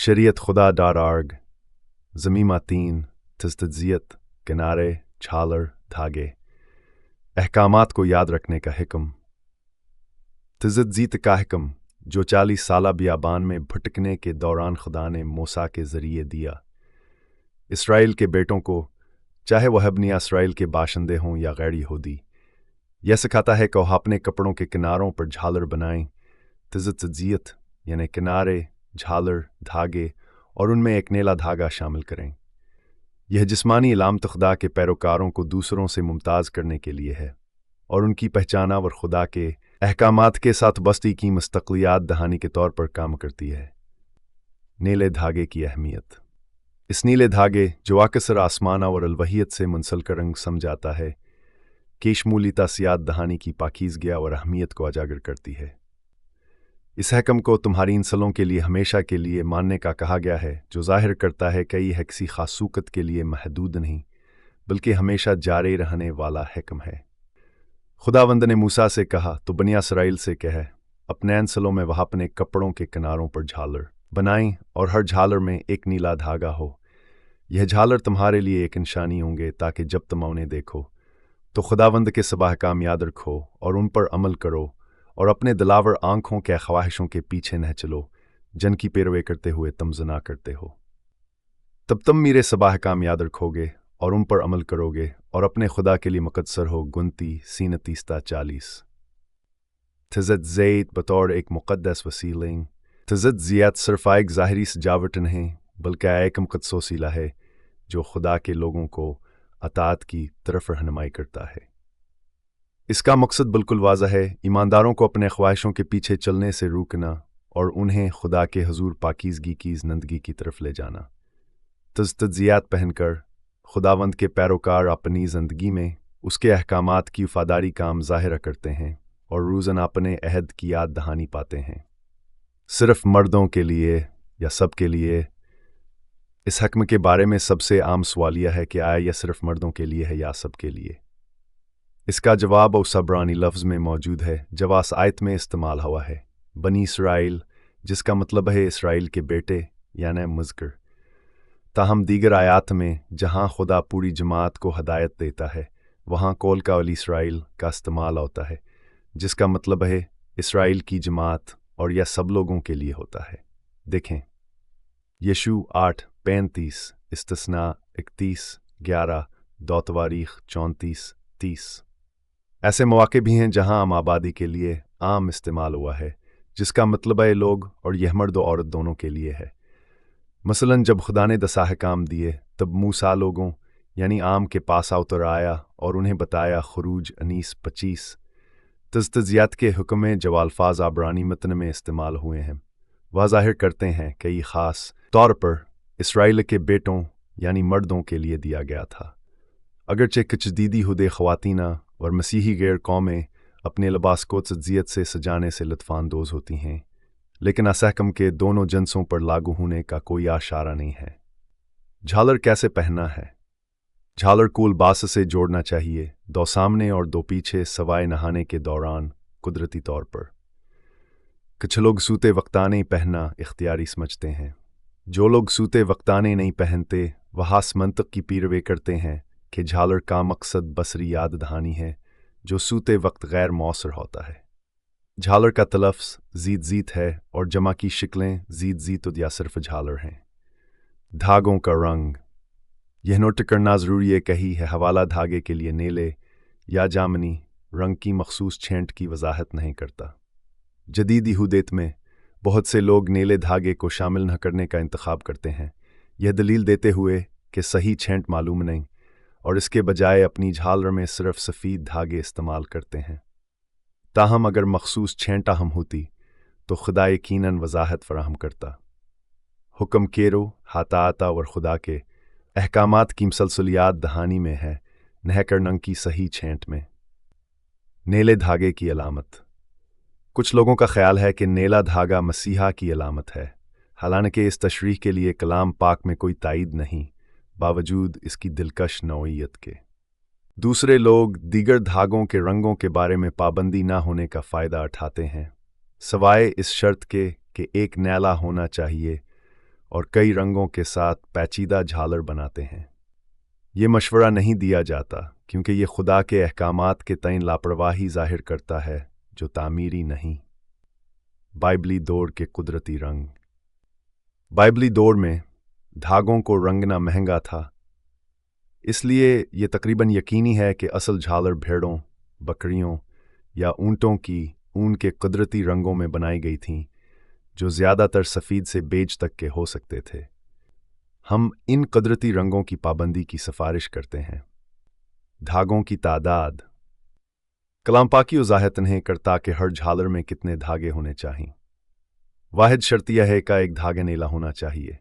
शरीयत खुदा डार आर्ग ज़मीमा तीन तज़्ज़ियत किनारे छालर धागे अहकामात को याद रखने का हिक्म। तज़्ज़ीत का हिक्म जो 40 साला बियाबान में भटकने के दौरान खुदा ने मूसा के ज़रिए दिया इसराइल के बेटों को, चाहे वह बनी इसराइल के बाशिंदे हों या गैर यहूदी। यह सिखाता है कि वह अपने कपड़ों के किनारों पर झालर बनाएं। तज़्ज़ियत यानी किनारे, झालर, धागे और उनमें एक नीला धागा शामिल करें। यह जिस्मानी इलामत खुदा के पैरोकारों को दूसरों से मुमताज़ करने के लिए है और उनकी पहचाना और खुदा के अहकामात के साथ बस्ती की मुस्तक़लियात दहानी के तौर पर काम करती है। नीले धागे की अहमियत। इस नीले धागे जो अक्सर आसमाना और अलवहियत से मुंसलिक रंग समझाता है कि शमूली तासियात दहानी की पाकीज़गी और अहमियत को उजागर करती है। इस हकम को तुम्हारी नस्लों के लिए हमेशा के लिए मानने का कहा गया है, जो ज़ाहिर करता है कि यह किसी खास सूकत के लिए महदूद नहीं बल्कि हमेशा जारी रहने वाला हकम है। खुदावंद ने मूसा से कहा तो बनी इसराइल से कह, अपने नस्लों में वह अपने कपड़ों के किनारों पर झालर बनाएं और हर झालर में एक नीला धागा हो। यह झालर तुम्हारे लिए एक निशानी होंगे ताकि जब तुम उन्हें देखो तो खुदावंद के सब अहकाम याद रखो और उन पर अमल करो और अपने दिलावर आंखों के ख्वाहिशों के पीछे न चलो जिनकी पैरवी करते हुए तुम ज़िना करते हो। तब तुम मेरे सब अहकाम याद रखोगे और उन पर अमल करोगे और अपने खुदा के लिए मुकद्दर हो। गुनती 39:40। तज़्ज़ीत बतौर एक मुक़द्दस वसीले। तज़्ज़ियत सिर्फ एक ज़ाहिरी सजावट नहीं बल्कि एक मुक़द्दस वसीला है जो खुदा के लोगों को अताअत की तरफ रहनुमाई करता है। इसका मकसद बिल्कुल वाज़ह है, ईमानदारों को अपने ख्वाहिशों के पीछे चलने से रोकना और उन्हें खुदा के हुजूर पाकीज़गी की ज़िंदगी की तरफ ले जाना। तज़्ज़ियत पहनकर खुदावंद के पैरोकार अपनी ज़िंदगी में उसके अहकामात की वफ़ादारी काम ज़ाहिर करते हैं और रोज़ाना अपने अहद की याद दहानी पाते हैं। सिर्फ मर्दों के लिए या सब के लिए? इस हकम के बारे में सबसे आम सवाल यह है कि आया यह सिर्फ मर्दों के लिए है या सब के लिए? इसका जवाब उस अब्रानी लफ्ज़ में मौजूद है जब इस आयत में इस्तेमाल हुआ है, बनी इसराइल, जिसका मतलब है इसराइल के बेटे यानी मुज़क्कर। ताहम दीगर आयात में जहाँ खुदा पूरी जमात को हदायत देता है वहाँ कौल का अली इसराइल का इस्तेमाल होता है, जिसका मतलब है इसराइल की जमात, और यह सब लोगों के लिए होता है। देखें यशू 8:35, इस्तिस्ना 31:11, दौतवारीख 34:30। ऐसे मौके भी हैं जहां आम आबादी के लिए आम इस्तेमाल हुआ है, जिसका मतलब है लोग, और यह मर्द और औरत दोनों के लिए है। मसलन जब खुदा ने 10 अहकाम दिए तब मूसा लोगों यानी आम के पास उतर आया और उन्हें बताया। खुरूज 19:25। तज़्ज़ियत के हुक्म में जो अल्फाज अब्रानी मतन में इस्तेमाल हुए हैं वह ज़ाहिर करते हैं कि ये ख़ास तौर पर इसराइल के बेटों यानी मर्दों के लिए दिया गया था। अगरचे कुछ दीदी हुदे ख़वातीना और मसीही गैर कौमें अपने लिबास को तज़्ज़ियत से सजाने से लुत्फ़ानंदोज़ होती हैं, लेकिन इस हकम के दोनों जिन्सों पर लागू होने का कोई इशारा नहीं है। झालर कैसे पहनना है? झालर को लिबास से जोड़ना चाहिए, 2 सामने और 2 पीछे, सवाए नहाने के दौरान कुदरती तौर पर। कुछ लोग सूते वक्ताने पहनना इख्तियारी समझते हैं। जो लोग सूते वक्ताने नहीं पहनते वह इस मंतक की पैरवी करते हैं कि झालर का मकसद बसरी याद दहानी है जो सूते वक्त गैर मौसर होता है। झालर का तलफ्ज़ ज़ीत है और जमा की शिकलें ज़ीत या सिर्फ झालर हैं। धागों का रंग। यह नोट करना ज़रूरी है कही है हवाला धागे के लिए नीले या जामनी रंग की मखसूस छेंट की वजाहत नहीं करता। जदीद यहूदियत में बहुत से लोग नीले धागे को शामिल न करने का इंतखाब करते हैं, यह दलील देते हुए कि सही छेंट मालूम नहीं और इसके बजाय अपनी झालर में सिर्फ सफ़ेद धागे इस्तेमाल करते हैं। ताहम अगर मखसूस छेंट अहम होती तो खुदा यकीनन वजाहत फराहम करता। हुक्म केरो हाताता और खुदा के अहकामात की मसलसलियात दहानी में है, नह करनंग की सही छेंट में। नीले धागे की अलामत। कुछ लोगों का ख्याल है कि नीला धागा मसीहा की अलामत है, हालांकि इस तशरीह के लिए कलाम पाक में कोई तायद नहीं, बावजूद इसकी दिलकश नौइयत के। दूसरे लोग दीगर धागों के रंगों के बारे में पाबंदी ना होने का फ़ायदा उठाते हैं, सवाए इस शर्त के कि एक नीला होना चाहिए और कई रंगों के साथ पैचीदा झालर बनाते हैं। ये मशवरा नहीं दिया जाता क्योंकि ये खुदा के अहकामात के तईन लापरवाही जाहिर करता है जो तामीरी नहीं। बाइबली दौड़ के कुदरती रंग। बाइबली दौड़ में धागों को रंगना महंगा था, इसलिए ये तकरीबन यकीनी है कि असल झालर भेड़ों, बकरियों या ऊँटों की ऊन के कुदरती रंगों में बनाई गई थीं, जो ज़्यादातर सफ़ेद से बेज तक के हो सकते थे। हम इन कुदरती रंगों की पाबंदी की सिफारिश करते हैं। धागों की तादाद। कलाम पाकी वज़ाहत नहीं करता कि हर झालर में कितने धागे होने चाहिए। वाहिद शर्त यह है कि एक धागे नीला होना चाहिए।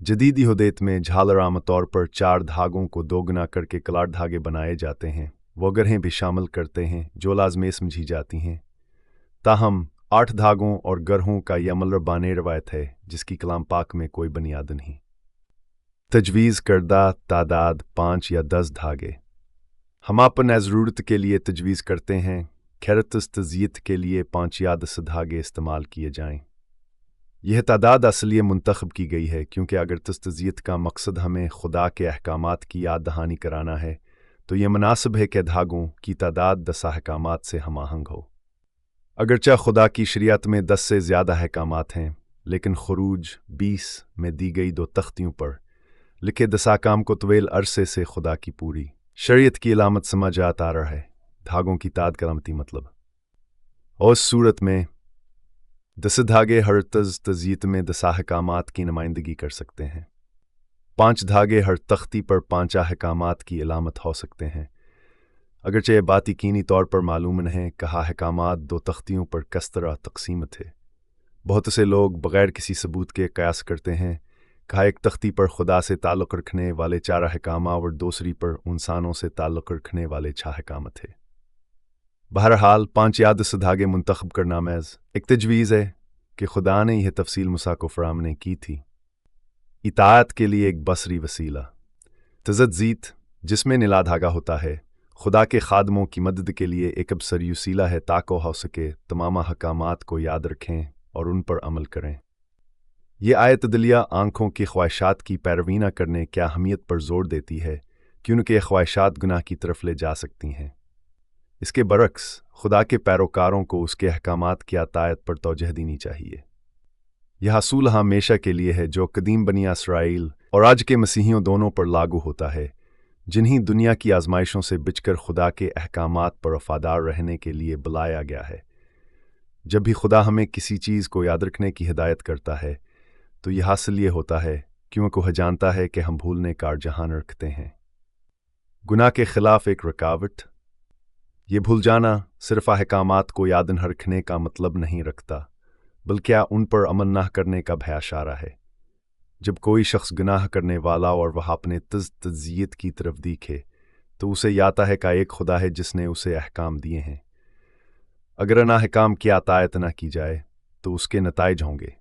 जदीद यहूदियत में झालर आमतौर पर 4 धागों को दोगुना करके कलाट धागे बनाए जाते हैं। वो गरहें भी शामिल करते हैं जो लाज़मी समझी जाती हैं। ताहम 8 धागों और गरहों का यह मलरबाने रवायत है जिसकी कलाम पाक में कोई बुनियाद नहीं। तजवीज़ करदा तादाद 5 या 10 धागे। हम अपन ज़रूरत के लिए तजवीज़ करते हैं खैरतस तज़यीत के लिए 5 या 10 धागे इस्तेमाल किए जाएं। यह तादाद असलिए मुंतखब की गई है क्योंकि अगर तज़यीत का मकसद हमें खुदा के अहकामात की याद दहानी कराना है तो यह मुनासिब है कि धागों की तादाद 10 अहकामात से हमाहंग हो। अगरचा खुदा की शरीयत में 10 से ज़्यादा अहकामात हैं, लेकिन खुरूज 20 में दी गई 2 तख्तियों पर लिखे 10 अहकाम को तवील अरसे से खुदा की पूरी शरीयत की अलामत समझ आता रहा है। धागों की ताद कलामती मतलब। और इस सूरत में 10 धागे हर तज़यीत में 10 अहकामात की नुमाइंदगी कर सकते हैं। 5 धागे हर तख्ती पर 5 अहकामात की अलामत हो सकते हैं। अगरचे बात यकीनी तौर पर मालूम नहीं कहा अहकामात 2 तख्तियों पर किस तरह तकसीम थे। बहुत से लोग बग़ैर किसी सबूत के कयास करते हैं कहा एक तख्ती पर खुदा से ताल्लुक़ रखने वाले 4 अहकाम और दूसरी पर इंसानों से ताल्लुक़ रखने वाले 6 अहकाम थे। बहरहाल 5 या 10 धागे मुंतखब करना महज एक तजवीज़ है कि खुदा ने यह तफसील मूसा को फराहम की थी। इताअत के लिए एक बसरी वसीला। तज़यीत जिसमें नीला धागा होता है खुदा के खादमों की मदद के लिए एक बसरी वसीला है ताकि हो सके तमाम अहकामात को याद रखें और उन पर अमल करें। ये आयत दिलिया आँखों की ख्वाहिशात की पैरवी न करने की अहमियत पर जोर देती है कि उनके ख्वाहिशात गुनाह की तरफ ले जा सकती हैं। इसके बरक्स खुदा के पैरोकारों को उसके अहकामात की अतायत पर तवज्जह देनी चाहिए। यह असूल हमेशा के लिए है जो कदीम बनी इसराइल और आज के मसीहियों दोनों पर लागू होता है, जिन्हें दुनिया की आजमाइशों से बचकर खुदा के अहकामात पर वफादार रहने के लिए बुलाया गया है। जब भी खुदा हमें किसी चीज़ को याद रखने की हिदायत करता है तो यह हासिल ये होता है क्योंकि वह जानता है कि हम भूलने का रुझान रखते हैं। गुनाह के खिलाफ एक रुकावट। ये भूल जाना सिर्फ अहकामात को याद न रखने का मतलब नहीं रखता, बल्कि उन पर अमल न करने का भी इशारा है। जब कोई शख्स गुनाह करने वाला और वह अपने तज़यीत की तरफ देखे तो उसे याद है कि एक खुदा है जिसने उसे अहकाम दिए हैं। अगर इन अहकाम की अतायत न की जाए तो उसके नताइज होंगे।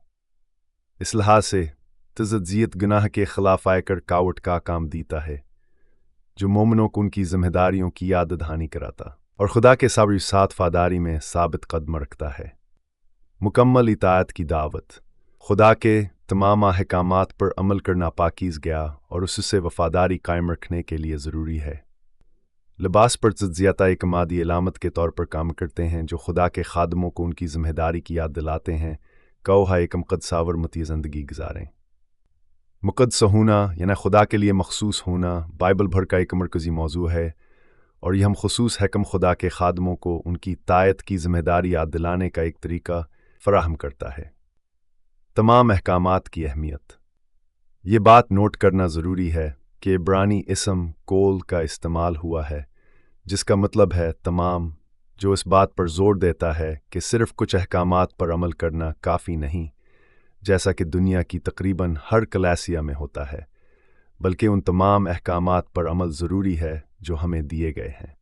इस लिहाज से तज़यीत गुनाह के खिलाफ आकर कावट का काम देता है जो मोमिनों को उनकी जिम्मेदारियों की याद दहानी कराता और खुदा के साथ वफादारी में साबित कदम रखता है। मुकम्मल इताअत की दावत। खुदा के तमाम अहकामात पर अमल करना पाकीज़गा और उससे वफादारी कायम रखने के लिए ज़रूरी है। लिबास पर तज़किया एक मादी अलामत के तौर पर काम करते हैं जो खुदा के खादमों को उनकी जिम्मेदारी की याद दिलाते हैं कौहा एक मुक़द्दस सावरमती ज़िंदगी गुजारें। मुक़द्दस होना यानी खुदा के लिए मखसूस होना बाइबल भर का एक मरकज़ी मौजू है और यह हम खुसूस हैकम खुदा के खादमों को उनकी तायत की जिम्मेदारी याद दिलाने का एक तरीका फराहम करता है। तमाम अहकामात की अहमियत। ये बात नोट करना ज़रूरी है कि इब्रानी इसम कोल का इस्तेमाल हुआ है जिसका मतलब है तमाम, जो इस बात पर जोर देता है कि सिर्फ कुछ अहकामात पर अमल करना काफ़ी नहीं, जैसा कि दुनिया की तकरीबन हर कलासिया में होता है, बल्कि उन तमाम अहकामात पर अमल ज़रूरी है जो हमें दिए गए हैं।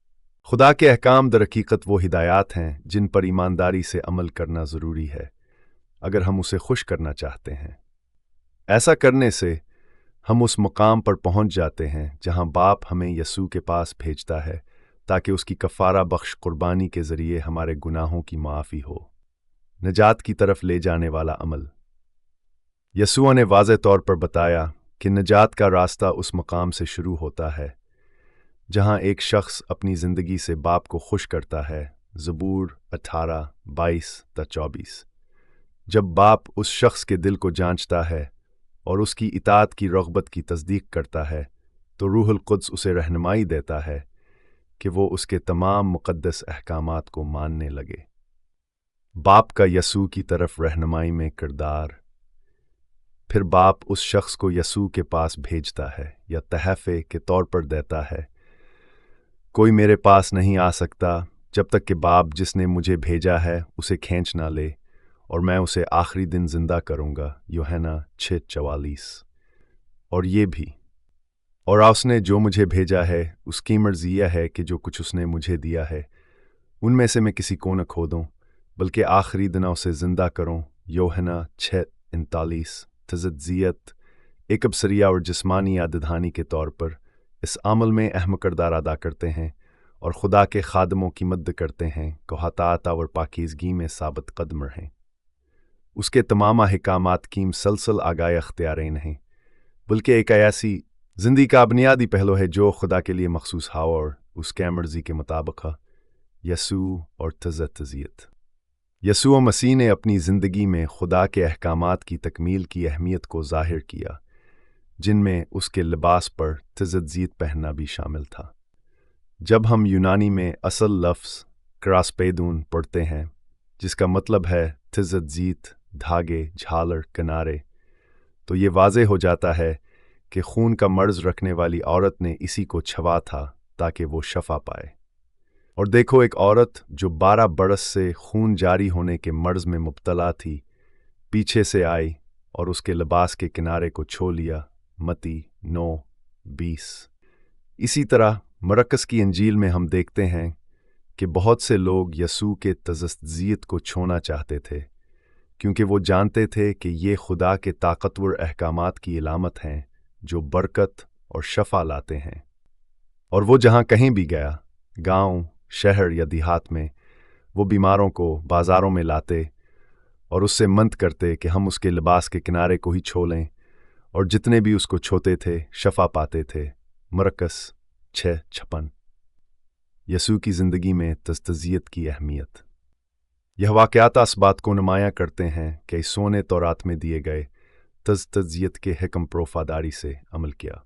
खुदा के अहकाम दर हकीकत वो हिदायत हैं जिन पर ईमानदारी से अमल करना ज़रूरी है अगर हम उसे खुश करना चाहते हैं। ऐसा करने से हम उस मुकाम पर पहुंच जाते हैं जहां बाप हमें यसू के पास भेजता है ताकि उसकी कफ़ारा बख्श कुर्बानी के ज़रिए हमारे गुनाहों की माफ़ी हो। नजात की तरफ ले जाने वाला अमल। यसुआ ने वाज़े तौर पर बताया कि नजात का रास्ता उस मकाम से शुरू होता है जहां एक शख्स अपनी ज़िंदगी से बाप को खुश करता है। ज़बूर 18:22-24। जब बाप उस शख्स के दिल को जांचता है और उसकी इताअत की रग़बत की तस्दीक करता है तो रूहुल कुद्स उसे रहनुमाई देता है कि वो उसके तमाम मुक़द्दस अहकामात को मानने लगे। बाप का यसू की तरफ रहनुमाई में किरदार। फिर बाप उस शख्स को यसू के पास भेजता है या तहफ़े के तौर पर देता है। कोई मेरे पास नहीं आ सकता जब तक कि बाप जिसने मुझे भेजा है उसे खींच ना ले, और मैं उसे आखिरी दिन जिंदा करूँगा। यूहन्ना 6:44। और ये भी, और उसने जो मुझे भेजा है उसकी मर्ज़ी यह है कि जो कुछ उसने मुझे दिया है उनमें से मैं किसी को न खो दूँ, बल्कि आखिरी दिन उसे ज़िंदा करूँ। यूहन्ना 6:39। तज़कियत एक अबसरिया और जिस्मानी याददहानी के तौर पर इस अमल में अहम किरदार अदा करते हैं और खुदा के खादमों की मदद करते हैं को हताता और पाकीज़गी में साबित कदम रहें। उसके तमाम अहकामात की मुसलसल आगाह अख्तियारें नहीं, बल्कि एक ऐसी ज़िंदगी का बुनियादी पहलू है जो खुदा के लिए मखसूस हा और उसके मर्ज़ी के मुताबिक है। यसू और तज़कियत। यसू मसीह ने अपनी ज़िंदगी में खुदा के अहकामात की तकमील की अहमियत को ज़ाहिर किया, जिनमें उसके लिबास पर तज़कियत पहनना भी शामिल था। जब हम यूनानी में असल लफ्ज़ क्रास्पेदून पढ़ते हैं, जिसका मतलब है तज़कियत, धागे, झालर, किनारे, तो ये वाज़े हो जाता है कि खून का मर्ज़ रखने वाली औरत ने इसी को छवा था ताकि वो शफा पाए। और देखो, एक औरत जो 12 बरस से खून जारी होने के मर्ज़ में मुब्तला थी, पीछे से आई और उसके लिबास के किनारे को छू लिया। मत्ती 9:20। इसी तरह मरकस की इंजील में हम देखते हैं कि बहुत से लोग यसू के तज़कियत को छूना चाहते थे, क्योंकि वो जानते थे कि ये खुदा के ताकतवर अहकामात की इलामत हैं जो बरकत और शफा लाते हैं। और वो जहाँ कहीं भी गया, गांव, शहर या देहात में, वो बीमारों को बाज़ारों में लाते और उससे मंत करते कि हम उसके लिबास के किनारे को ही छू लें, और जितने भी उसको छूते थे शफा पाते थे। मरकस 6:56। यसू की ज़िंदगी में तज़कियत की अहमियत। यह वाक़यात इस बात को नुमायाँ करते हैं कि इसों ने तौरात में दिए गए तज़कियत के हिक्म पर वफ़ादारी से अमल किया।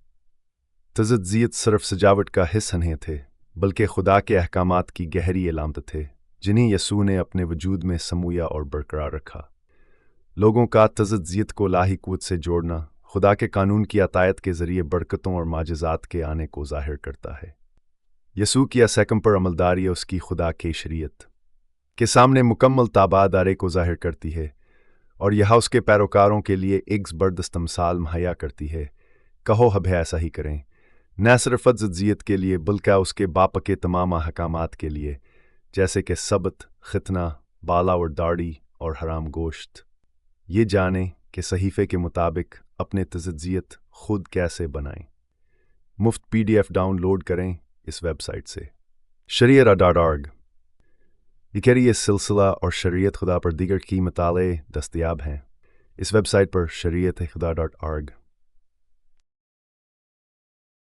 तज़कियत सिर्फ सजावट का हिस्सा नहीं थे, बल्कि खुदा के अहकामात की गहरी इलामत थे, जिन्हें यसू ने अपने वजूद में समूया और बरकरार रखा। लोगों का तज़कियत को लाही क़ुव्वत से जोड़ना खुदा के कानून की अतायत के ज़रिए बरकतों और माजिज़ात के आने को ज़ाहिर करता है। यसू की इस हुक्म पर अमलदारी उसकी खुदा की शरीयत के सामने मुकम्मल ताबादारी को ज़ाहिर करती है, और यह उसके पैरोकारों के लिए एक ज़बरदस्त मिसाल मुहैया करती है। कहो हब ऐसा ही करें, न सिर्फ तज़कियत के लिए बल्कि उसके बाप के तमाम अहकामात के लिए, जैसे कि सबत, खितना, बाला और दाढ़ी और हराम गोश्त। ये जानें कि सहीफ़े के मुताबिक अपने तज़कियत खुद कैसे बनाएं। मुफ्त PDF डाउनलोड करें इस वेबसाइट से शरीयत.org। ये सिलसिला और शरीयत खुदा पर दीगर की मताले दस्तयाब हैं इस वेबसाइट पर शरीयत-खुदा.org।